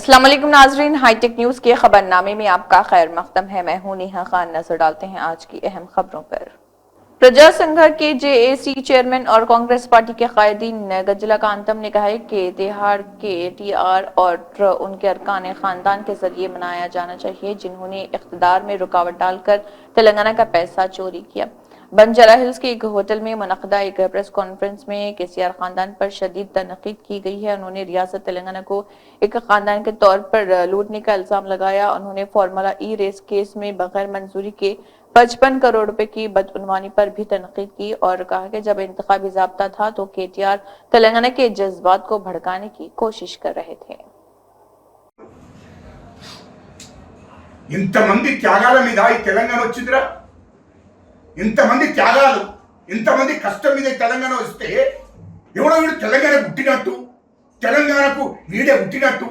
अस्सलाम वालेकुम नाजरीन, हाईटेक न्यूज के खबरनामे में आपका खैर मकदम है। मैं हूं नेहा खान। नजर डालते हैं आज की अहम खबरों पर। प्रजा संघ के जेएसी चेयरमैन और कांग्रेस पार्टी के कायदीन गजला कांतम ने कहा है कि तिहाड़ के टीआर और उनके अरकान खानदान के जरिए मनाया जाना चाहिए, जिन्होंने इख्तिदार में रुकावट डालकर तेलंगाना का पैसा चोरी किया। बंजारा हिल्स के एक होटल में मुनक्किदा एक प्रेस कॉन्फ्रेंस में केसीआर खानदान पर शदीद तनकीद की गई है। उन्होंने रियासत तेलंगाना को एक खानदान के तौर पर लूटने का इल्जाम लगाया। उन्होंने फॉर्मूला ई रेस केस में बगैर मंजूरी के 55 करोड़ रुपए की बदउनवानी पर भी तनकीद की और कहा कि जब इंतखाबी ज़ाब्ता था तो केटीआर तेलंगाना के जज्बात को भड़काने की कोशिश कर रहे थे। ఇంతమంది త్యాగాల మీద ఈ తెలంగాణ వచ్చిందిరా. ఇంతమంది త్యాగాలు, ఇంతమంది కష్టం మీద తెలంగాణ వస్తే ఎవడో వీడు తెలంగాణ పుట్టినట్టు, తెలంగాణకు వీడే పుట్టినట్టు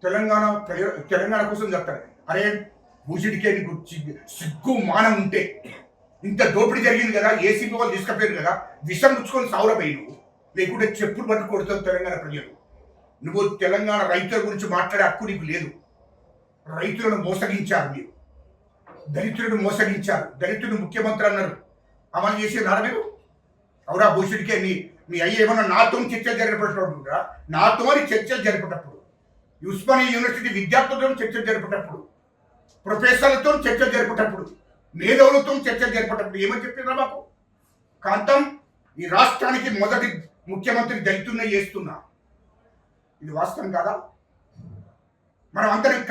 తెలంగాణ కోసం చెప్తాడు. అరే భూషిడికే నీకు సిగ్గు మానం ఉంటే, ఇంత దోపిడీ జరిగింది కదా, ఏసీపీ వాళ్ళు తీసుకుపోయారు కదా, విషం పుచ్చుకొని సావురపోయి నువ్వు, లేకుంటే చెప్పులు పట్టు కొడుతావు తెలంగాణ ప్రజలు. నువ్వు తెలంగాణ రైతుల గురించి మాట్లాడే హక్కు నీకు లేదు. రైతులను మోసగించారు, మీరు దళితులను మోసగించారు. దళితులు ముఖ్యమంత్రి అన్నారు, అమలు చేసేదారా మీరు? అవురా భూషుడికే మీ అయ్య ఏమన్నా నాతో చర్చలు జరిపేటప్పుడు, నాతో చర్చలు జరిపేటప్పుడు, ఉస్మానియా యూనివర్సిటీ విద్యార్థులతో చర్చలు జరిపేటప్పుడు, ప్రొఫెసర్లతో చర్చలు జరిపేటప్పుడు, మేధావులతో చర్చలు జరిపేటప్పుడు ఏమని చెప్పారా మాకు? కాంతం, ఈ రాష్ట్రానికి మొదటి ముఖ్యమంత్రి దళితున్న చేస్తున్నా, ఇది వాస్తవం కాదా? మనం అందరం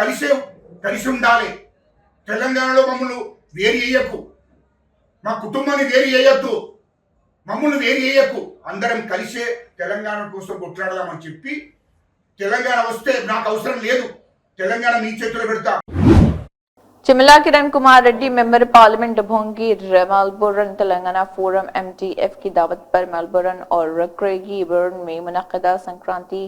కలిసి ఉండాలి. తెలంగాణలో మమ్మల్ని వేరు చేయకు, మా కుటుంబాన్ని వేరు చేయొద్దు, మమ్మల్ని వేరు చేయకు, అందరం కలిసే తెలంగాణ కోసం కొట్లాడదామని చెప్పి, తెలంగాణ వస్తే నాకు అవసరం లేదు, తెలంగాణ మీ చేతిలో పెడతా. Chimala Kiran Kumar Reddy member parliament Bhongir Melbourne Telangana forum MTF की दावत पर मेलबोर्न और क्रेगीबर्न में मुनक्किदा संक्रांति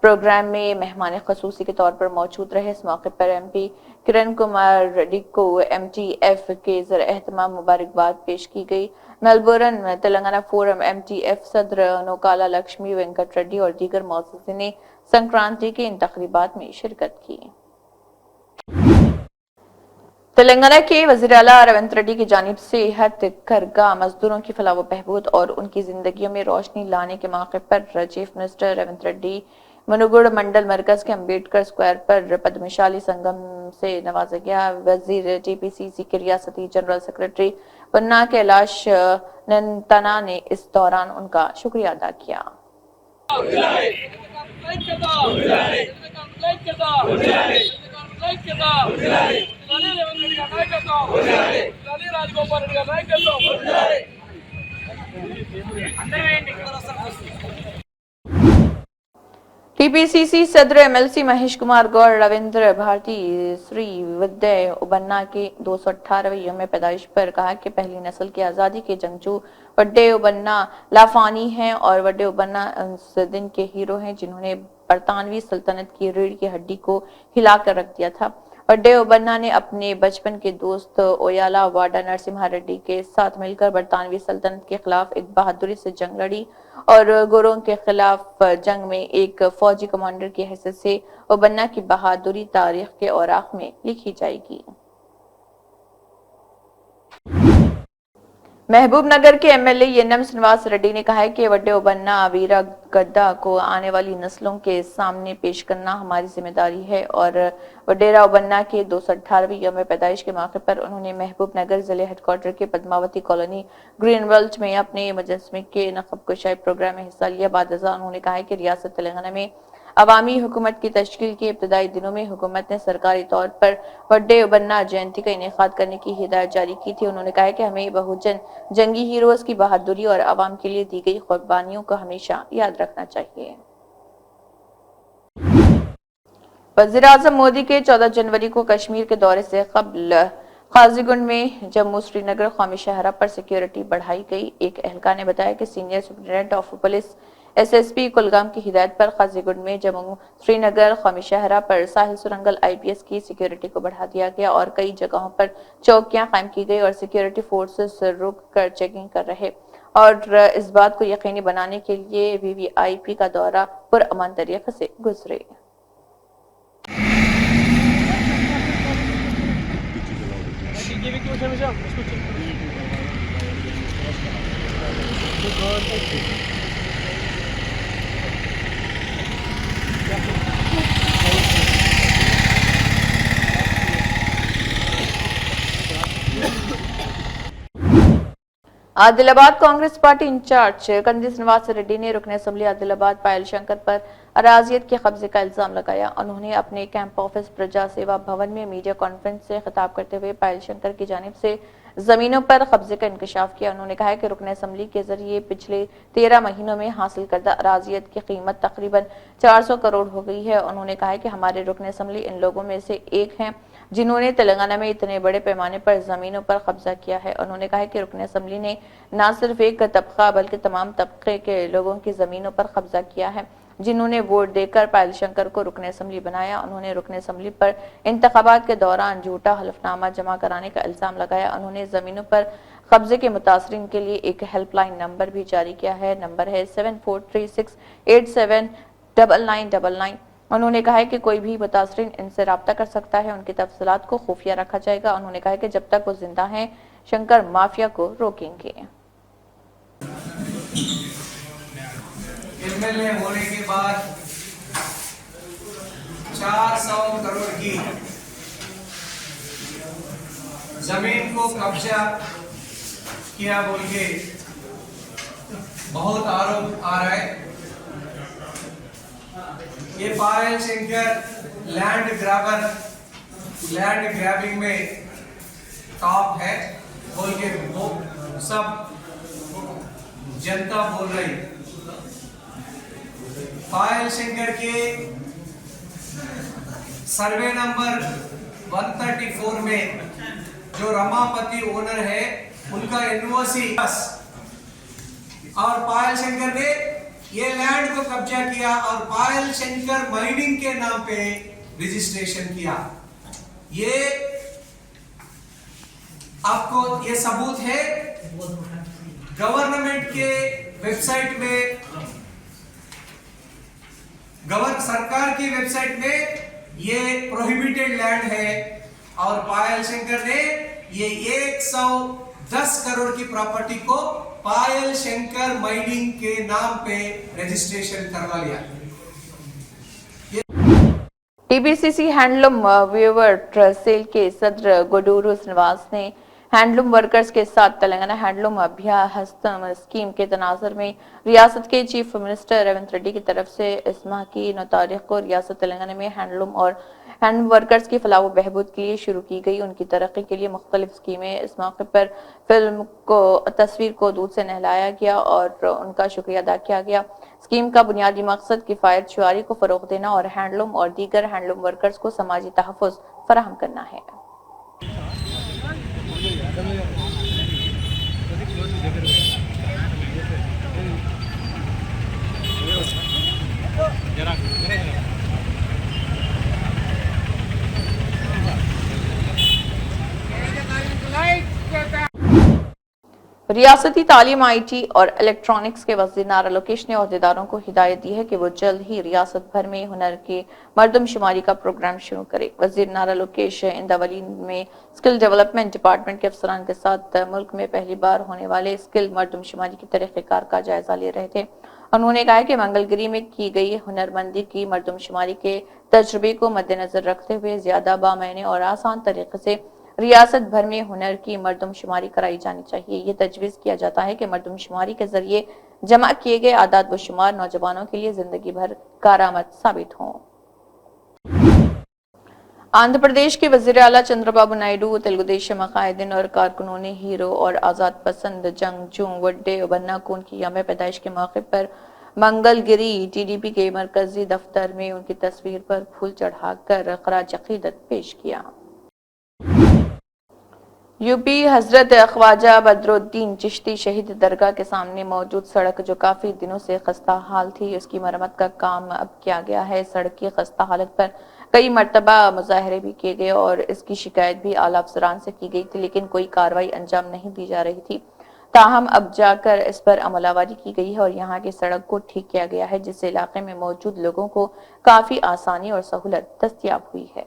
प्रोग्राम में मेहमान खसूसी के तौर पर मौजूद रहे। इस मौके पर एमपी किरण कुमार रेड्डी को एमटीएफ के ज़र-ए-एहतमाम मुबारकबाद पेश की गई। मेलबोर्न में तेलंगाना फोरम एमटीएफ सदर नोकाला लक्ष्मी वेंकट रेड्डी और दीगर मौजूदीन ने संक्रांति के इन तकरीबात में शिरकत की। तेलंगाना के वज़ीर आला रेवंत रेड्डी की जानिब से हथकरघा मजदूरों की फलाह व बहबूद और उनकी जिंदगियों में रोशनी लाने के मौके पर चीफ मिनिस्टर रेवंत रेड्डी मनुगुड़ मंडल मरकज के अम्बेडकर स्क्वायर पर पद्मशाली संगम से नवाजा गया। वजीर टीपीसीसी के रियासती जनरल सेक्रेटरी पन्ना कैलाश नंतना ने इस दौरान उनका शुक्रिया अदा किया। टीपीसीसी सदर एमएलसी महेश कुमार गौड़ रविंद्र भारती श्री विद्या उबन्ना के 218वें यौम पैदाइश पर कहा कि पहली नस्ल की आज़ादी के जंगजू वड्डे उबन्ना लाफानी हैं और वड्डे उबन्ना उस दिन के हीरो हैं जिन्होंने बरतानवी सल्तनत की रीढ़ की हड्डी को हिलाकर रख दिया था। वड्डे उबन्ना ने अपने बचपन के दोस्त ओयाला वाडा नरसिम्हा रेड्डी के साथ मिलकर बरतानवी सल्तनत के खिलाफ एक बहादुरी से जंग लड़ी और गोरों के खिलाफ जंग में एक फौजी कमांडर की हैसियत से उबन्ना की बहादुरी तारीख के औराख में लिखी जाएगी। महबूब नगर के एमएलए यन्नम श्रीनिवास रेड्डी ने कहा है कि वड्डे उबन्ना वीरा गद्दा को आने वाली नस्लों के सामने पेश करना हमारी जिम्मेदारी है और वडेरा उबन्ना के 218वें यौम पैदाइश के मौके पर उन्होंने महबूब नगर जिले हेडक्वार्टर के पद्मावती कॉलोनी ग्रीन वेल्ट में अपने मुजस्मे के नखब कुशाई प्रोग्राम में हिस्सा लिया। बाद उन्होंने कहा है कि रियासत तेलंगाना में अवामी हुकूमत की तश्कील के इब्तदाई दिनों में हुकूमत ने सरकारी तौर पर वड्डे उबन्ना जयंती का इनेकाद करने की हिदायत जारी की थी। उन्होंने कहा कि हमें बहुजन जंगी हीरोज की बहादुरी और अवाम के लिए दी गई कुर्बानियों को हमेशा याद रखना चाहिए। वज़ीर आज़म मोदी के 14 जनवरी को कश्मीर के दौरे से कबल काजीगुंड में जम्मू श्रीनगर कौमी शाहरा पर सिक्योरिटी बढ़ाई गई। एक एहलकार ने बताया कि senior superintendent of police SSP Kulgam की हिदायत पर काजीगुंड में जम्मू श्रीनगर कौमी शाहरा पर साहिल सुरंगल आईपीएस की सिक्योरिटी को बढ़ा दिया गया और कई जगहों पर चौकियां कायम की गई और सिक्योरिटी फोर्सेस रुक कर चेकिंग कर रहे और इस बात को यकीनी बनाने के लिए वीवीआईपी का दौरा पुरअमन तरीके से गुजरे। टीवी की मशीन में से उसको check Adilabad Congress party in charge Kandi Srinivas Reddy ने रुकन असम्बली आदिलाबाद पायल शंकर पर अराजियत के कब्जे का इल्जाम लगाया। उन्होंने अपने कैंप ऑफिस प्रजा सेवा भवन में मीडिया कॉन्फ्रेंस से खिताब करते हुए पायल शंकर की जानिब से जमीनों पर कब्जे का इंकशाफ किया। उन्होंने कहा कि रुकन असम्बली के जरिए पिछले 13 महीनों में हासिल करदा अराजियत की कीमत तकरीबन 400 करोड़ हो गई है। उन्होंने कहा कि हमारे रुकन असम्बली इन लोगों में से एक हैं जिन्होंने तेलंगाना में इतने बड़े पैमाने पर जमीनों पर कब्जा किया है। उन्होंने कहा कि रुकन असम्बली ने न सिर्फ एक तबका बल्कि तमाम तबके के लोगों की जमीनों पर कब्जा किया है जिन्होंने वोट देकर पायल शंकर को रुकन असम्बली बनाया। उन्होंने रुकन असम्बली पर इंतखाबात के दौरान झूठा हलफनामा जमा कराने का इल्जाम लगाया। उन्होंने जमीनों पर कब्जे के मुतासरीन के लिए एक हेल्पलाइन नंबर भी जारी किया है। नंबर है 7436879999। उन्होंने कहा है कि कोई भी मुतासरीन इनसे राब्ता कर सकता है। उनकी तफसीलात को खुफिया रखा जाएगा। उन्होंने कहा कि जब तक वो जिंदा हैं शंकर माफिया को रोकेंगे। एमएलए होने के बाद 400 करोड़ की जमीन को कब्जा किया बोल के बहुत आरोप आ रहा है। ये पायल शंकर लैंड ग्रैबिंग में टॉप है बोल के वो सब जनता बोल रही। पायल शंकर के सर्वे नंबर 134 में जो रमापति ओनर है उनका एनओसी और पायल शंकर ने ये लैंड को कब्जा किया और पायल शंकर माइनिंग के नाम पे रजिस्ट्रेशन किया। ये आपको ये सबूत है। गवर्नमेंट के वेबसाइट में सरकार की वेबसाइट में ये प्रोहिबिटेड लैंड है और पायल शंकर ने ये 110 करोड़ की प्रॉपर्टी को पायल शंकर माइनिंग के नाम पे रजिस्ट्रेशन करवा लिया। टीपीसीसी हैंडलूम व्यूवर सेल के सदर गुडूरू श्रीनिवास ने हैंडलूम वर्कर्स के साथ तेलंगाना हैंडलूम अभ्याहस्तम स्कीम के तनाजर में रियासत के चीफ मिनिस्टर रेवंत रेड्डी की तरफ से इस माह की 9 तारीख को रियासत तेलंगाना में हैंडलूम और हैंड वर्कर्स की फलाह व बहबूद के लिए शुरू की गई उनकी तरक्की के लिए मुख्तलिफ स्कीमें। इस मौके पर फिल्म को तस्वीर को दूध से नहलाया गया और उनका शुक्रिया अदा किया गया। स्कीम का बुनियादी मकसद किफायत शुआरी को फरोग देना और हैंडलूम और दीगर हैंडलूम वर्कर्स को समाजी तहफ़्फ़ुज़ फराहम करना है। रियासती तालीम, IT और इलेक्ट्रॉनिक्स के वज़ीर नारा लोकेश ने ओहदेदारों को हिदायत दी है कि वो जल्द ही रियासत भर में हुनर की मर्दमशुमारी का प्रोग्राम शुरू करे। वज़ीर नारा लोकेश इंदावली में स्किल डेवलपमेंट डिपार्टमेंट के अफसरान के साथ मुल्क में पहली बार होने वाले स्किल मर्दमशुमारी की तरीक़ेकार का जायजा ले रहे थे। उन्होंने कहा कि मंगलगिरी में की गई हुनरमंदी की मर्दमशुमारी के तजुर्बे को मद्देनजर रखते हुए ज्यादा बामैने और आसान तरीके से रियासत भर में हुनर की मर्दमशुमारी कराई जानी चाहिए। ये तजवीज़ किया जाता है कि मर्दमशुमारी के जरिए जमा किए गए आदाद व शुमार नौजवानों के लिए जिंदगी भर कारआमद साबित हों। आंध्र प्रदेश के वजीर आला चंद्रबाबू नायडू तेलुगुदेशम कायदीन और कारकुनों ने हीरो और आजाद पसंद जंगजू वड्डे बन्ना कौन की यौम पैदाइश के मौके पर मंगलगिरी TDP के मरकजी दफ्तर में उनकी तस्वीर पर फूल चढ़ाकर खराज अकीदत पेश किया। यूपी हजरत ख्वाजा बदरुद्दीन चिश्ती शहीद दरगाह के सामने मौजूद सड़क जो काफी दिनों से खस्ता हाल थी, उसकी मरम्मत का काम अब किया गया है। सड़क की खस्ता हालत पर कई मरतबा मुजाहरे भी किए गए और इसकी शिकायत भी आला अफसरान से की गई थी, लेकिन कोई कार्रवाई अंजाम नहीं दी जा रही थी। ताहम अब जाकर इस पर अमलावरी की गई है और यहाँ की सड़क को ठीक किया गया है, जिससे इलाके में मौजूद लोगों को काफी आसानी और सहूलत दस्तयाब हुई है।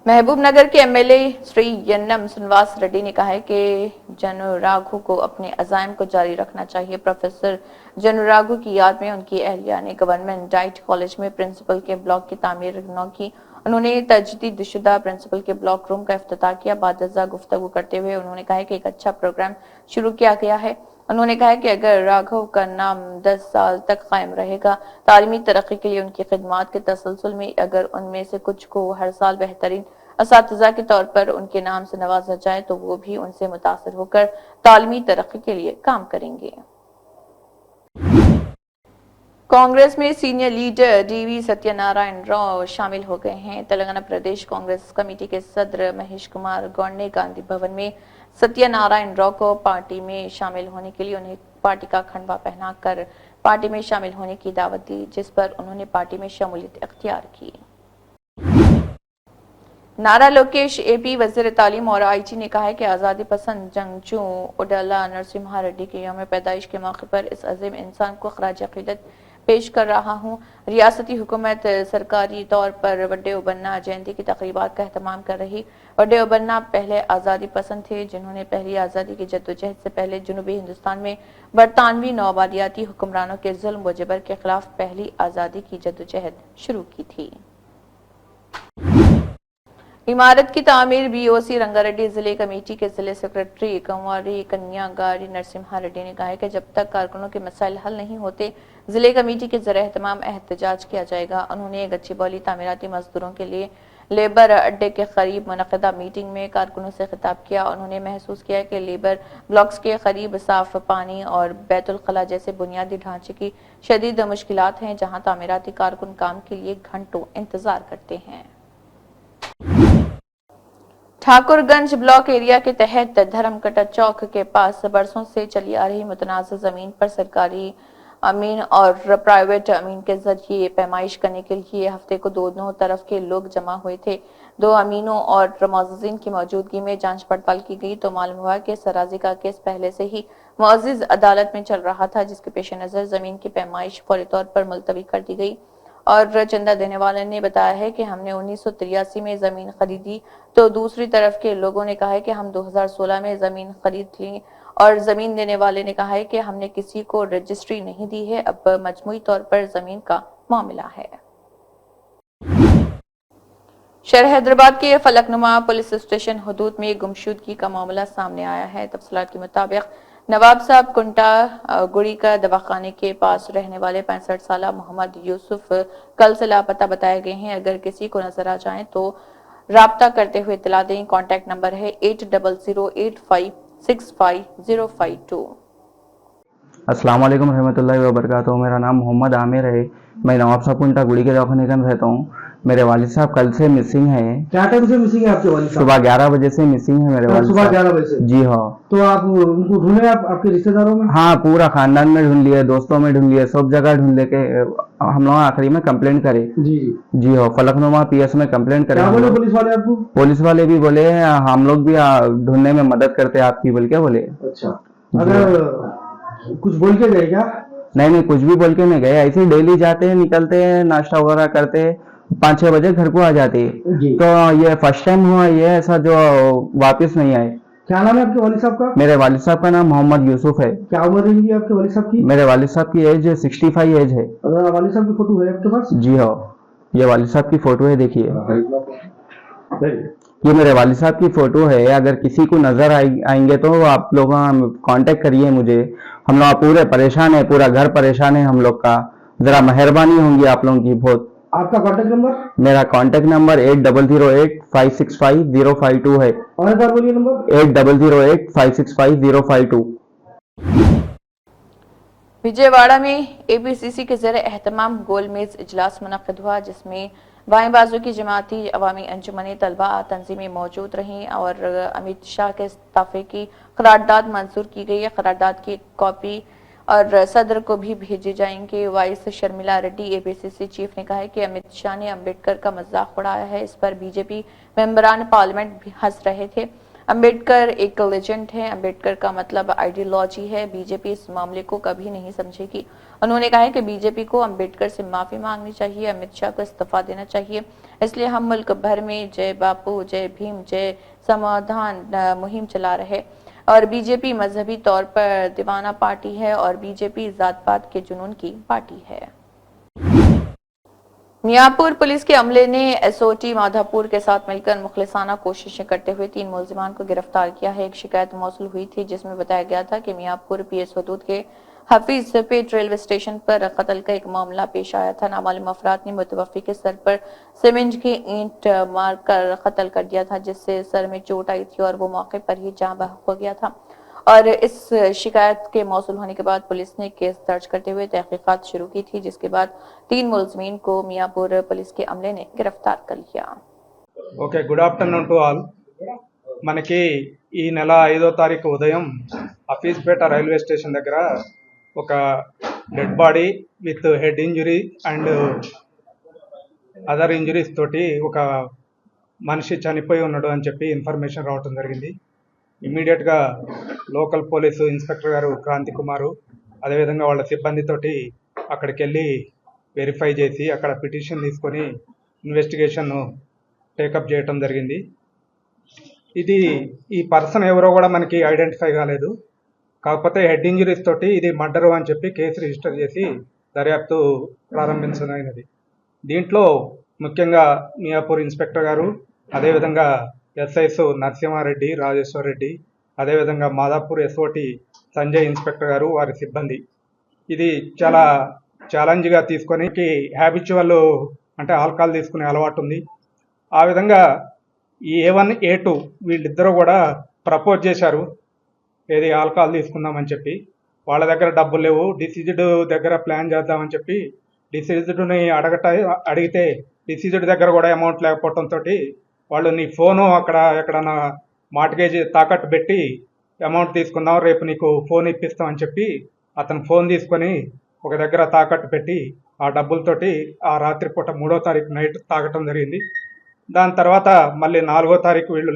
महबूब नगर के एमएलए श्री यन्नम श्रीनिवास रेड्डी ने कहा है कि जनराघु को अपने अज़ाइम को जारी रखना चाहिए। प्रोफेसर जनराघु की याद में उनकी अहलिया ने गवर्नमेंट डाइट कॉलेज में प्रिंसिपल के ब्लॉक की तामीर नौ की। उन्होंने तजदीदशुदा प्रिंसिपल के ब्लॉक रूम का इफ्तिताह किया। बादजा गुफ्तगू करते हुए उन्होंने कहा कि एक अच्छा प्रोग्राम शुरू किया गया है। उन्होंने कहा कि अगर राघव का नाम 10 साल तक कायम रहेगा, तालीमी तरक्की के लिए उनकी खिदमात के तसलसल में अगर उनमें से कुछ को हर साल बेहतरीन असातिज़ा के तौर पर उनके नाम से नवाजा जाए तो वो भी उनसे मुतासिर होकर तालीमी तरक्की के लिए काम करेंगे। कांग्रेस में senior leader DV Satyanarayana Rao शामिल हो गए हैं। तेलंगाना प्रदेश कांग्रेस कमेटी के सदर महेश कुमार गौड़ ने गांधी भवन में सत्यनारायण राव को पार्टी में शामिल होने के लिए उन्हें पार्टी का खंडवा पहनाकर पार्टी में शामिल होने की दावत दी, जिस पर उन्होंने पार्टी में शमूलियत इख्तियार की। नारा लोकेश एपी वजीर तालीम और आईटी ने कहा है कि आज़ादी पसंद जंगजू उडाला नरसिम्हा रेड्डी के यौम पैदाइश के मौके पर इस अजीम इंसान को खराज अकीदत पेश कर रहा हूँ। रियासती हुकूमत सरकारी तौर पर वड्डे उबन्ना जयंती की तकरीबात का एहतमाम कर रही। वड्डे उबन्ना पहले आज़ादी पसंद थे, जिन्होंने पहली आज़ादी की जद्दोजहद से पहले जनूबी हिंदुस्तान में बरतानवी नौआबादियाती हुक्मरानों के जुल्म व जबर के खिलाफ पहली आज़ादी की जद्दोजहद शुरू की थी। इमारत की तामीर बीओसी रंगारेड्डी जिले कमेटी के जिले सेक्रेटरी कंवारी कन्यागारी नरसिम्हा रेड्डी ने कहा है कि जब तक कारकुनों के मसाइल हल नहीं होते जिले कमेटी के जरिए एहतमाम एहतजाज किया जाएगा। उन्होंने गच्चीबौली तामीराती मजदूरों के लिए लेबर अड्डे के करीब मुनक़दा मीटिंग में कारकुनों से खिताब किया। उन्होंने महसूस किया कि लेबर ब्लॉक्स के करीब साफ पानी और बैतुल खला जैसे बुनियादी ढांचे की शदीद मुश्किलात हैं, जहां तामीराती कारकुन काम के लिए घंटों इंतजार करते हैं। ठाकुरगंज ब्लॉक एरिया के तहत धर्मकटा चौक के पास बरसों से चली आ रही मुतनाज़ जमीन पर सरकारी अमीन और प्राइवेट अमीन के जरिए पैमाइश करने के लिए हफ्ते को दोनों तरफ के लोग जमा हुए थे। दो अमीनों और मुअज़्ज़िज़ीन की मौजूदगी में जांच पड़ताल की गई तो मालूम हुआ कि सराजी का केस पहले से ही मुअज़्ज़िज़ अदालत में चल रहा था, जिसके पेश नज़र जमीन की पैमाइश फौरी तौर पर मुलतवी कर दी गई। और चंदा देने वाले ने बताया है कि हमने 1983 में जमीन खरीदी तो दूसरी तरफ के लोगों ने कहा है कि हम 2016 में जमीन खरीद ली और जमीन देने वाले ने कहा है कि हमने किसी को रजिस्ट्री नहीं दी है, अब मजमूई तौर पर जमीन का मामला है। शहर हैदराबाद के फलकनुमा पुलिस स्टेशन हदूद में गुमशुदगी का मामला सामने आया है। तफसीलात के मुताबिक नवाब साहब कुंटा गुड़ी का दवाखाने के पास रहने वाले 65 साल मोहम्मद यूसुफ कल से लापता बताए गए हैं। अगर किसी को नजर आ जाए तो राब्ता करते हुए इत्तला दें। कॉन्टैक्ट नंबर है 8008565052। अस्सलाम वालेकुम रहमतुल्लाहि व बरकातहू। मेरा नाम मोहम्मद आमिर है। मैं नवाब साहब कुंटा गुड़ी के दवाखाने में रहता हूँ। मेरे वालिद साहब कल से मिसिंग है। क्या टाइम से मिसिंग है आपके वालिद साहब? सुबह 11 बजे से मिसिंग है मेरे वालिद सुबह साहब। 11 बजे से? जी हाँ। तो आप उनको ढूंढे आपके रिश्तेदारों में? हाँ, पूरा खानदान में ढूंढ लिए, दोस्तों में ढूंढ लिए, सब जगह ढूंढ ले के हम लोग आखिरी में कंप्लेंट करे। जी जी हाँ, फलकनुमा पीएस में कंप्लेंट करे। क्या बोले पुलिस वाले आपको? पुलिस वाले भी बोले हम लोग भी ढूंढने में मदद करते हैं आपकी, बोल के बोले। अच्छा, अगर कुछ बोल के गए क्या? नहीं, कुछ भी बोल के नहीं गए। ऐसे डेली जाते हैं, निकलते हैं, नाश्ता वगैरह करते हैं, 5-6 बजे घर को आ जाते हैं। जी। तो ये फर्स्ट टाइम हुआ ये ऐसा जो वापस नहीं आए। क्या नाम है आपके वालिद साहब का? मेरे वालिद साहब का नाम मोहम्मद यूसुफ है। क्या उम्र रहेगी आपके वालिद साहब की? मेरे वालिद साहब की एज 65 एज है। अगर वालिद साहब की फोटो है आपके पास? जी हाँ, ये वालिद साहब की फोटो है, देखिए नहीं। ये मेरे वालिद साहब की फोटो है। अगर किसी को नजर आएंगे तो आप लोग कांटेक्ट करिए मुझे। हम लोग पूरे परेशान है, पूरा घर परेशान है हम लोग का। जरा मेहरबानी होंगी आप लोगों की बहुत। आपका कांटेक्ट नंबर? मेरा कांटेक्ट नंबर 8008565052 है। और एक बार बोलिए नंबर। 8008565052। विजयवाड़ा में एपीसीसी के जरिए एहतमाम गोलमेज इजलास मुनक्किद हुआ, जिसमें बाएं बाजू की जमाती अवामी अंजुमन तलबा तंजीमें मौजूद रहीं और अमित शाह के इस्तीफे की करारदाद मंजूर की गई है। करारदाद की कॉपी और सदर को भी भेजे जाएंगे। Vice Sharmila Reddy APCC chief ने कहा है कि अमित शाह ने अंबेडकर का मजाक उड़ाया है। इस पर बीजेपी मेंबरान पार्लियामेंट भी हंस रहे थे। अंबेडकर एक लेजेंड है। अंबेडकर का मतलब आइडियोलॉजी है। बीजेपी इस मामले को कभी नहीं समझेगी। उन्होंने कहा है कि बीजेपी को अंबेडकर से माफी मांगनी चाहिए, अमित शाह को इस्तीफा देना चाहिए। इसलिए हम मुल्क भर में जय बापू, जय भीम, जय समाधान मुहिम चला रहे। और बीजेपी मजहबी तौर पर दीवाना पार्टी है और बीजेपी जात पात के जुनून की पार्टी है। मियाँपुर पुलिस के अमले ने एसओटी माधापुर के साथ मिलकर मुखलिसाना कोशिशें करते हुए 3 मुलजिमान को गिरफ्तार किया है। एक शिकायत मौसूल हुई थी जिसमें बताया गया था कि मियाँपुर पीएस हदूद के हफीज पेट रेलवे स्टेशन पर कत्ल का एक मामला पेश आया था। नामालूम अफराद ने मुतवफ़्फ़ी के सर पर सीमेंट की ईंट मारकर कत्ल कर दिया था, जिससे सर में चोट आई थी और वो मौके पर ही जाँ बहक हो गया था। और इस शिकायत के मौसूल होने के बाद पुलिस ने केस दर्ज करते हुए तहकीकात शुरू की थी, जिसके बाद 3 मुलजिमीन को मियाँपुर पुलिस के अमले ने गिरफ्तार कर लिया। Okay, good afternoon to all. మనకి ఈ నెల 5వ తారీఖు ఉదయం హఫీజ్పేట రైల్వే స్టేషన్ దగ్గర ఒక dead body with head injury and other injuries తోటి ఒక మనిషి చనిపోయి ఉన్నాడు అని చెప్పి ఇన్ఫర్మేషన్ రావడం జరిగింది. ఇమ్మీడియట్గా లోకల్ పోలీసు ఇన్స్పెక్టర్ గారు క్రాంతి కుమారు అదేవిధంగా వాళ్ళ సిబ్బందితోటి అక్కడికి వెళ్ళి వెరిఫై చేసి అక్కడ పిటిషన్ తీసుకొని ఇన్వెస్టిగేషన్ టేకప్ చేయటం జరిగింది. ఈ పర్సన్ ఎవరో కూడా మనకి ఐడెంటిఫై కాలేదు. కాకపోతే హెడ్ ఇంజరీస్ తోటి ఇది మర్డరు అని చెప్పి కేసు రిజిస్టర్ చేసి దర్యాప్తు ప్రారంభించదైనది. దీంట్లో ముఖ్యంగా మియాపూర్ ఇన్స్పెక్టర్ గారు, అదేవిధంగా ఎస్ఐస్ నరసింహారెడ్డి, రాజేశ్వర్ రెడ్డి, అదేవిధంగా మాదాపూర్ ఎస్ఓటి సంజయ్ ఇన్స్పెక్టర్ గారు, వారి సిబ్బంది ఇది చాలా ఛాలెంజ్గా తీసుకొని హ్యాబిచువల్ అంటే ఆల్కహాల్ తీసుకునే అలవాటు ఉంది. ఆ విధంగా ఈ A1 A2 వీళ్ళిద్దరూ కూడా ప్రపోజ్ చేశారు, ఏది ఆల్కహాల్ తీసుకుందామని చెప్పి. వాళ్ళ దగ్గర డబ్బులు లేవు, డిసీజ్డ్ దగ్గర ప్లాన్ చేద్దామని చెప్పి డిసీజ్డ్ని అడిగితే డిసీజ్డ్ దగ్గర కూడా అమౌంట్ లేకపోవడంతో వాళ్ళు నీ ఫోను అక్కడ ఎక్కడన్నా మార్ట్గేజ్ తాకట్టు పెట్టి అమౌంట్ తీసుకుందాం, రేపు నీకు ఫోన్ ఇప్పిస్తామని చెప్పి అతను ఫోన్ తీసుకొని ఒక దగ్గర తాకట్టు పెట్టి ఆ డబ్బులతోటి ఆ రాత్రిపూట 3వ తారీఖు నైట్ తాగటం జరిగింది. దాని తర్వాత మళ్ళీ 4వ తారీఖు వీళ్ళు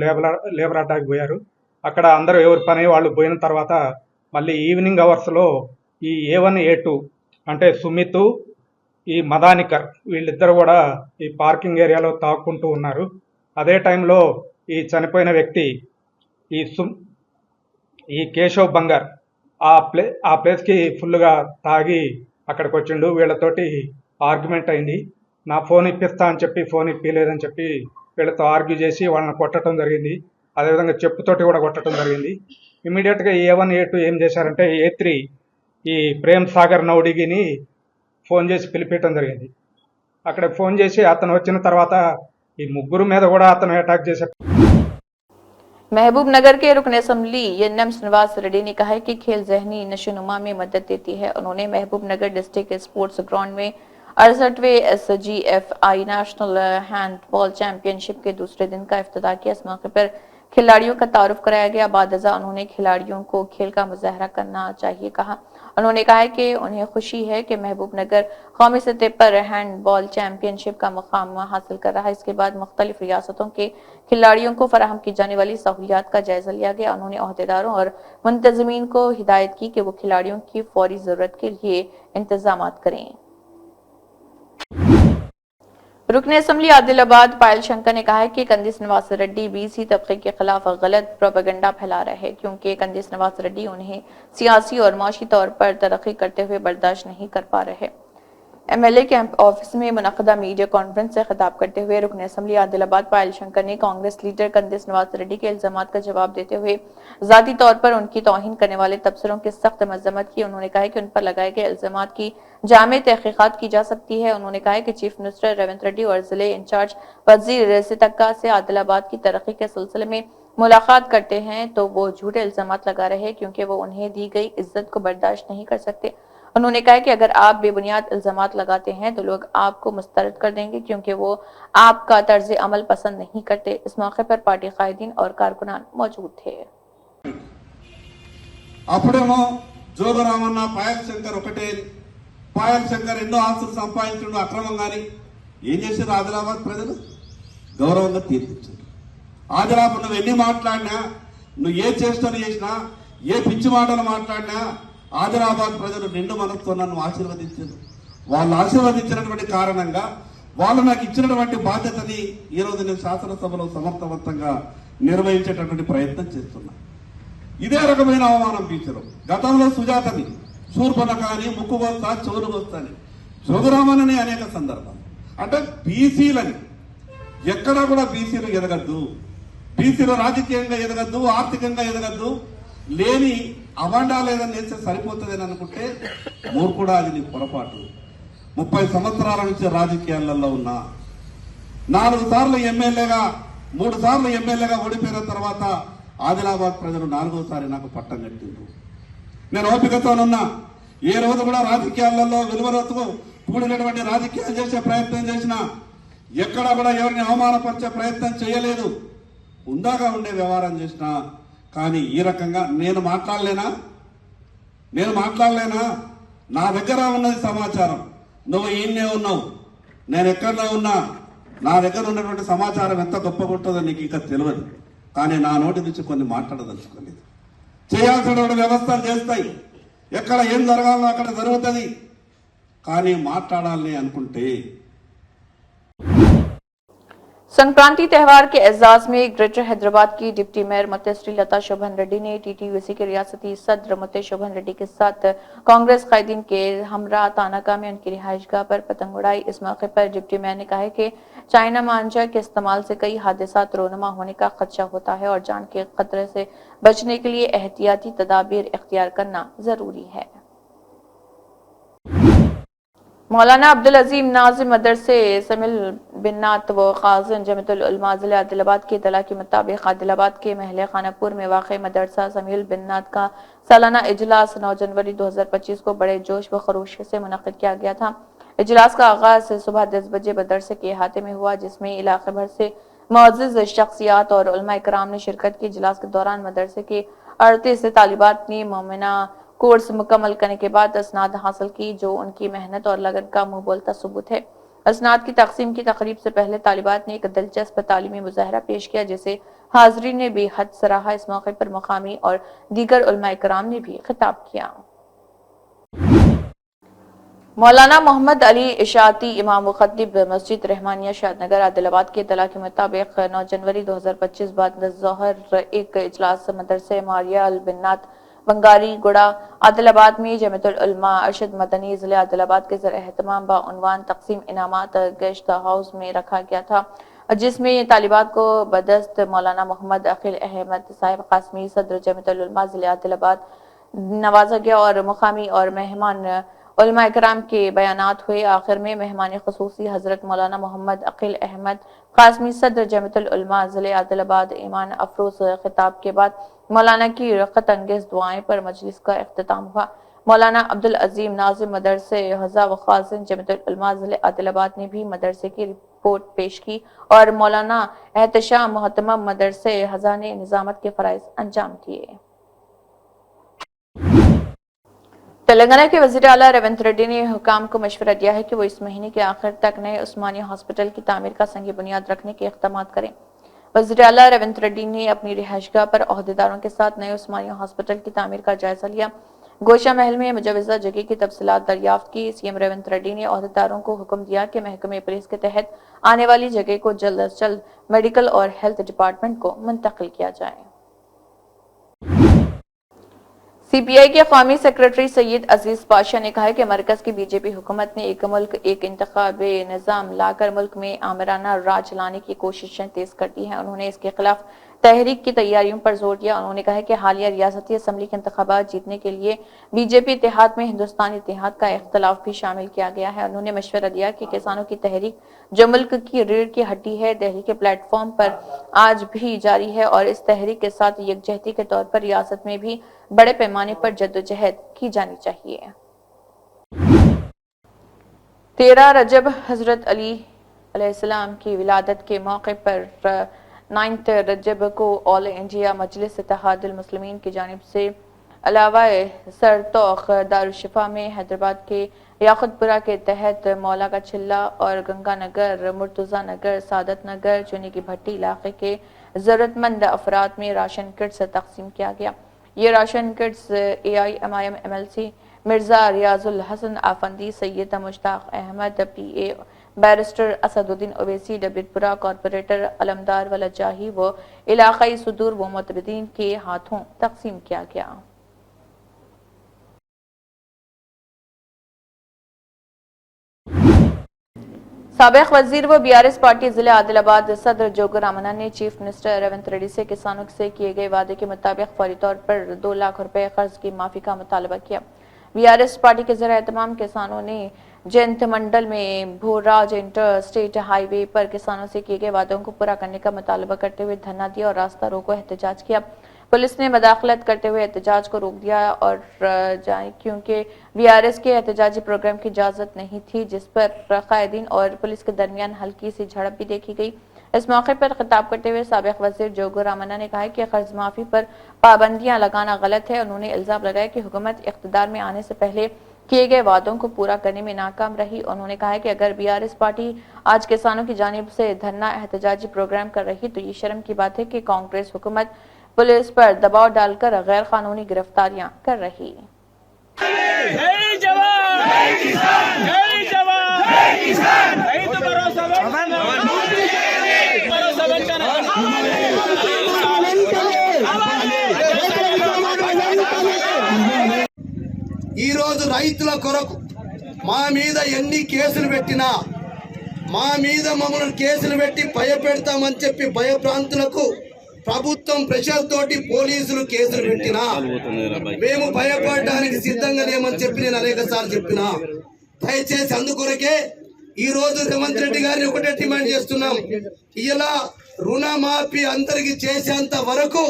లేబర్ అడ్డాకి పోయారు. అక్కడ అందరూ ఎవరి పని వాళ్ళు పోయిన తర్వాత మళ్ళీ ఈవినింగ్ అవర్స్లో ఈ A1 A2 అంటే సుమిత్, ఈ మదానికర్ వీళ్ళిద్దరు కూడా ఈ పార్కింగ్ ఏరియాలో తాక్కుంటూ ఉన్నారు. అదే టైంలో ఈ చనిపోయిన వ్యక్తి ఈ కేశవ్ బంగార్ ఆ ప్లేస్కి ఫుల్గా తాగి అక్కడికి వచ్చిండు. వీళ్ళతోటి ఆర్గ్యుమెంట్ అయింది. నా ఫోన్ ఇప్పిస్తా అని చెప్పి ఫోన్ ఇప్పిలేదని చెప్పి వీళ్ళతో ఆర్గ్యూ చేసి వాళ్ళని కొట్టడం జరిగింది. అదేవిధంగా చెప్పుతోటి కూడా కొట్టడం జరిగింది. ఇమీడియట్గా A1 A2 ఏం చేశారంటే A3 ఈ ప్రేమ్ సాగర్ నౌడిగిని ఫోన్ చేసి పిలిపించడం జరిగింది. అక్కడ ఫోన్ చేసి అతను వచ్చిన తర్వాత ఈ ముగ్గురు మీద కూడా అతను అటాక్ చేశారు. महबूब नगर के रुकन असम्बली एनएम श्रीनिवास रेड्डी ने कहा है कि खेल जहनी नशोनुमा में मदद देती है। उन्होंने महबूब नगर डिस्ट्रिक्ट स्पोर्ट्स ग्राउंड में 68वें SGFI नेशनल हैंडबॉल चैंपियनशिप के दूसरे दिन का इफ्तिताह किया। इस मौके पर खिलाड़ियों का तारुफ कराया गया। बादजा उन्होंने खिलाड़ियों को खेल का मुजाहरा करना चाहिए कहा। उन्होंने कहा है कि उन्हें खुशी है कि महबूब नगर कौमी सतह पर हैंडबॉल चैंपियनशिप का मुकाम हासिल कर रहा है। इसके बाद मुख्तलिफ रियासतों के खिलाड़ियों को फराहम की जाने वाली सहूलियात का जायजा लिया गया। उन्होंने ओहदेदारों और मुंतजमीन को हिदायत की कि वो खिलाड़ियों की फौरी जरूरत के लिए इंतजाम करें। रुकन असम्बली आदिलाबाद पायल शंकर ने कहा है कि कंदी श्रीनिवास रेड्डी BC तबके के खिलाफ गलत प्रोपेगेंडा फैला रहे हैं, क्योंकि कंदी श्रीनिवास रेड्डी उन्हें सियासी और माशी तौर पर तरक्की करते हुए बर्दाश्त नहीं कर पा रहे। MLA कैंप ऑफिस में मुनक़दा मीडिया कॉन्फ्रेंस से खिताब करते हुए रुकन असम्बली आदिलाबाद पायल शंकर ने कांग्रेस लीडर कंदी श्रीनिवास रेड्डी के इल्जामात का जवाब देते हुए जाती तौर पर उनकी तौहीन करने वाले तबसरों की सख्त मजम्मत की। उन्होंने कहा कि उन पर लगाए गए इल्जामात की जामे तहकीकात की जा सकती है। उन्होंने कहा कि चीफ मिनिस्टर रेवंत रेड्डी और जिले इंचार्ज वजीर सितक्का से आदिलाबाद की तरक्की के सिलसिले में मुलाकात करते हैं तो वो झूठे इल्जामात लगा रहे हैं, क्योंकि वो उन्हें दी गई इज्जत को बर्दाश्त नहीं कर सकते। उन्होंने कहा कि अगर आप बेबुनियाद इल्जामात लगाते हैं तो लोग आपको मुस्तरद कर देंगे, क्योंकि वो आपका तर्ज अमल पसंद नहीं करते। इस मौके पर पार्टी कायदीन और कारकुनान मौजूद थे। అప్పుడేమో జోగరామన్న పాయల్ శంకర్ ఒకటే పాయల్ శంకర్ ఎన్నో ఆస్తులు సంపాదించడం అక్రమంగాని ఏం చేశారు? ఆదిలాబాద్ ప్రజలు గౌరవంగా తీర్పించారు. ఆదిలాబాద్ నువ్వు ఎన్ని మాట్లాడినా నువ్వు ఏ చేష్టలు చేసినా ఏ పిచ్చి మాటలు మాట్లాడినా ఆదిలాబాద్ ప్రజలు నిండు మనసుతో నన్ను ఆశీర్వదించారు. వాళ్ళు ఆశీర్వదించినటువంటి కారణంగా వాళ్ళు నాకు ఇచ్చినటువంటి బాధ్యతని ఈరోజు నేను శాసనసభలో సమర్థవంతంగా నిర్వహించేటటువంటి ప్రయత్నం చేస్తున్నా. ఇదే రకమైన అవమానం టీచరు గతంలో సుజాతని శూర్పణఖ అని ముక్కుగొస్తా చెవులుగొస్తా అని జోగురామని అనేక సందర్భాలు అంటే బీసీలని ఎక్కడా కూడా బీసీలు ఎదగద్దు, బీసీలు రాజకీయంగా ఎదగద్దు, ఆర్థికంగా ఎదగద్దు, లేని అవాండాలు ఏదైనా చేస్తే సరిపోతుంది అని అనుకుంటే మూర్ఖుడా, అది నీ పొరపాటు. 30 సంవత్సరాల నుంచి రాజకీయాలలో ఉన్నా, 4 సార్లు ఎమ్మెల్యేగా 3 సార్లు ఎమ్మెల్యేగా ఓడిపోయిన తర్వాత ఆదిలాబాద్ ప్రజలు 4వసారి నాకు పట్టం కట్టిండ్రు. నేను ఓపికతోనున్నా. ఏ రోజు కూడా రాజకీయాలలో విలువలతో కూడినటువంటి రాజకీయాలు చేసే ప్రయత్నం చేసినా ఎక్కడా కూడా ఎవరిని అవమానపరిచే ప్రయత్నం చేయలేదు. ఉందాగా ఉండే వ్యవహారం చేసినా. కానీ ఈ రకంగా నేను మాట్లాడలేనా? నా దగ్గర ఉన్నది సమాచారం. నువ్వు ఈయన్నే ఉన్నావు, నేను ఎక్కడో ఉన్నా, నా దగ్గర ఉన్నటువంటి సమాచారం ఎంత గొప్పగా ఉంటుందో నీకు ఇంకా తెలియదు. కానీ నా నోటి నుంచి కొన్ని మాట్లాడదలుచుకోలేదు. చేయాల్సినటువంటి వ్యవస్థలు చేస్తాయి, ఎక్కడ ఏం జరగాలో అక్కడ జరుగుతుంది. కానీ మాట్లాడాలని అనుకుంటే संक्रांति त्यौहार के एजाज में ग्रेटर हैदराबाद की डिप्टी मेयर मुत्तश्री लता शोभन रेड्डी ने टीटीयूसी के रियासती सदर मुत्ते शोभन रेड्डी के साथ कांग्रेस कायदीन के हमरा तानाका में उनकी रिहाइशगाह पर पतंग उड़ाई। इस मौके पर डिप्टी मेयर ने कहा कि चाइना मांझा के इस्तेमाल से कई हादसात रोनुमा होने का खदशा होता है और जान के खतरे से बचने के लिए एहतियाती तदाबीर इख्तियार करना जरूरी है। मौलाना अब्दुल अजीम नाजिम मदरसे समिल बिन्नात व खाजिन जमीयतुल उलमा जिला आदिलाबाद की इत्तला के मुताबिक आदिलाबाद के महल खानापुर में वाक़ मदरसा समिल बिन्नात का सालाना इजलास 9 जनवरी 2025 को बड़े जोश व खरोश से मुनक़िद किया गया था। इजलास का आगाज सुबह 10 बजे मदरसे के अहाते में हुआ, जिसमें इलाके भर से मुअज़्ज़िज़ शख्सियात और उलमा इकराम ने शिरकत की। इजलास के दौरान मदरसे के 38 तालिबात ने मोमिना कोर्स मुकम्मल करने के बाद असनाद हासिल की, जो उनकी मेहनत और लगन का मुंह बोलता सबूत है। असनाद की तकसीम की तकरीब से पहले तालिबात ने एक दिलचस्प तालीमी मुजाहरा पेश किया, जिसे हाजरीन ने बेहद सराहा। इस मौके पर मुकामी और दीगर उलमा इकराम ने भी खिताब किया। मौलाना मोहम्मद अली इशाती इमाम मुखत्तिब मस्जिद रहमानिया शादनगर आदिलाबाद के इत्तला के मुताबिक 9 जनवरी 2025 बाद ज़ोहर एक इजलास मदरसे मारिया अल बिन्नात बंगारी गुड़ा आदिलाबाद में जमीयतुल उलमा अरशद मदनी जिले आदिलाबाद के ज़र एहतमाम बाउनवान तकसीम इनामात गेस्ट हाउस में रखा गया था, जिसमें तालिबात को बदस्त मौलाना मोहम्मद अखिल अहमद साहिब कासमी सदर जमीयतुल उलमा जिले आदिलाबाद नवाजा गया और मुकामी और मेहमान उलमा इकराम के बयानात हुए। आखिर में मेहमान खुसूसी हजरत मौलाना मोहम्मद अखिल अहमद कासमी सदर जमीयतुल उलमा जिले आदिलाबाद ईमान अफरोज खिताब के बाद मौलाना की रक़त अंगेज दुआएं पर मजलिस का इख्तिताम हुआ। मौलाना अब्दुल अजीम नाजिम मदरसे हज़ा व खाज़िन जमीयतुल उलमा जिले आदिलाबाद ने भी मदरसे की रिपोर्ट पेश की और मौलाना एहतशाम मोहतमम मदरसे हज़ा ने निजामत के फराइज अंजाम दिए। तेलंगाना के वज़ीर आला रेवंत रेड्डी ने हुकाम को मशवरा दिया है कि वो इस महीने के आखिर तक नए उस्मानिया हॉस्पिटल की तामीर का संगी बुनियाद रखने के इक़दाम करें। वज़ीर आला रेवंत रेड्डी ने अपनी रिहाइशगाह पर ओहदेदारों के साथ नए उस्मानिया हॉस्पिटल की तामीर का जायजा लिया। गोशा महल में मुजवज़ा जगह की तफसीलात दरियाफ्त की। सीएम रेवंत रेड्डी ने ओहदेदारों को हुक्म दिया कि महकमे पुलिस के तहत आने वाली जगह को जल्द अज जल्द मेडिकल और हेल्थ डिपार्टमेंट को मुंतकिल किया जाए। सीपीआई के कौमी सेक्रेटरी सैयद अजीज पाशा ने कहा है कि मरकज की बीजेपी हुकूमत ने एक मुल्क एक इंतखाबी निज़ाम लाकर मुल्क में आमराना राज लाने की कोशिशें तेज कर दी हैं। उन्होंने इसके खिलाफ तहरीक की तैयारियों पर जोर दिया। उन्होंने कहा कि हालिया रियासती असम्बली के इंतखाबात जीतने के लिए बीजेपी इत्तेहाद में हिंदुस्तानी इत्तेहाद का इख्तलाफ भी शामिल किया गया है। उन्होंने मशवरा दिया कि किसानों की तहरीक जो मुल्क की रीढ़ की हड्डी है, दिल्ली के प्लेटफॉर्म पर आज भी जारी है और इस तहरीक के साथ यकजहती के तौर पर रियासत में भी बड़े पैमाने पर जद्दोजहद की जानी चाहिए। 13 रजब हजरत अली अलैहिस्सलाम की विलादत के मौके पर 9 रजब को ऑल इंडिया मजलिस इत्तेहादुल मुस्लिमीन की जानिब से अलावा सरतोख दारुशिफा में हैदराबाद के याकुतपुरा के तहत मौला का चिल्ला और गंगा नगर, मुर्तुजा नगर, सादत नगर, चुनी की भट्टी इलाके के ضرورت مند افراد میں راشن کٹس تقسیم کیا گیا۔ یہ ration kits AIMIM MLC Mirza Riaz ul Hasan Afandi, Syed Mushtaq Ahmed PA، barrister Asad uddin Owaisi, Dabeerpura corporator Alamdar Waljahi و علاقائی صدور و معتمدین کے ہاتھوں تقسیم کیا گیا۔ سابق وزیر و BRS پارٹی ضلع عادل آباد صدر جوگر رامنا نے چیف منسٹر ریونت ریڈی سے کسانوں سے کیے گئے وعدے کے مطابق فوری طور پر 2 لاکھ روپے قرض کی معافی کا مطالبہ کیا۔ BRS پارٹی کے زیر اہتمام کسانوں نے جینت منڈل میں بھوراج انٹر اسٹیٹ ہائی وے پر کسانوں سے کیے گئے وعدوں کو پورا کرنے کا مطالبہ کرتے ہوئے دھرنا دیا اور راستہ روکو احتجاج کیا۔ پولیس نے مداخلت کرتے ہوئے احتجاج کو روک دیا اور کیونکہ BRS کے احتجاجی پروگرام کی اجازت نہیں تھی، جس پر قائدین اور پولیس کے درمیان ہلکی سی جھڑپ بھی دیکھی گئی۔ اس موقع پر خطاب کرتے ہوئے سابق وزیر جوگر رامنا نے کہا کہ قرض معافی پر پابندیاں لگانا غلط ہے۔ انہوں نے الزام لگایا کہ حکومت اقتدار میں آنے سے پہلے کیے گئے وعدوں کو پورا کرنے میں ناکام رہی۔ انہوں نے کہا کہ اگر BRS پارٹی آج کسانوں کی جانب سے دھرنا احتجاجی پروگرام کر رہی تو یہ شرم کی بات ہے کہ کانگریس حکومت پولیس پر دباؤ ڈال کر غیر قانونی گرفتاریاں کر رہی۔ جై జవాన్ జై కిసాన్ జై జవాన్ జై కిసాన్ రైతు భరోసా ఈ రోజు రైతుల కొరకు మా మీద ఎన్ని కేసులు పెట్టినా, మా మీద మమ్మల్ని కేసులు పెట్టి భయపెడతామని చెప్పి భయప్రాంతులకు ప్రభుత్వం ప్రెషర్ తోటి పోలీసులు కేసులు పెట్టినా మేము భయపడడానికి సిద్ధంగా లేమని చెప్పి నేను అనేక సార్లు చెప్పినా, దయచేసి అందుకొరకే ఈ రోజు రేవంత్ రెడ్డి గారిని ఒకటే డిమాండ్ చేస్తున్నాం, ఇలా రుణమాఫీ అందరికి చేసేంత వరకు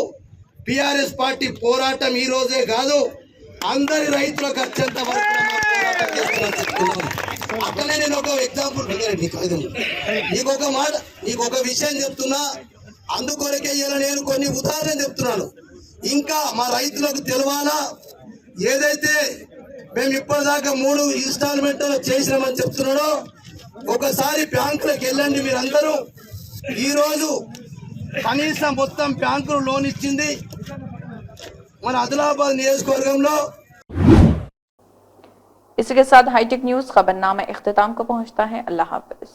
BRS పార్టీ పోరాటం ఈ రోజే కాదు, అందరి రైతులకు వచ్చేంత వరకు పోరాటం చేస్తున్నాం చెప్తున్నాం। అట్లనే నేను ఒక ఎగ్జాంపుల్ నీకు ఒక మాట, నీకు ఒక విషయం చెప్తున్నా, అందుకొరకే ఇలా నేను కొన్ని ఉదాహరణ చెప్తున్నాను, ఇంకా మా రైతులకు తెలవాలా। ఏదైతే మేము ఇప్పటిదాకా 3 ఇన్స్టాల్మెంట్లో చేసినామని చెప్తున్నాడో, ఒకసారి బ్యాంకులకు వెళ్ళండి మీరందరూ। ఈరోజు కనీసం మొత్తం బ్యాంకులు లోన్ ఇచ్చింది మన ఆదిలాబాద్ నియోజకవర్గంలో। اسی کے ساتھ ہائی ٹیک نیوز خبرنامہ اختتام کو پہنچتا ہے۔ اللہ حافظ۔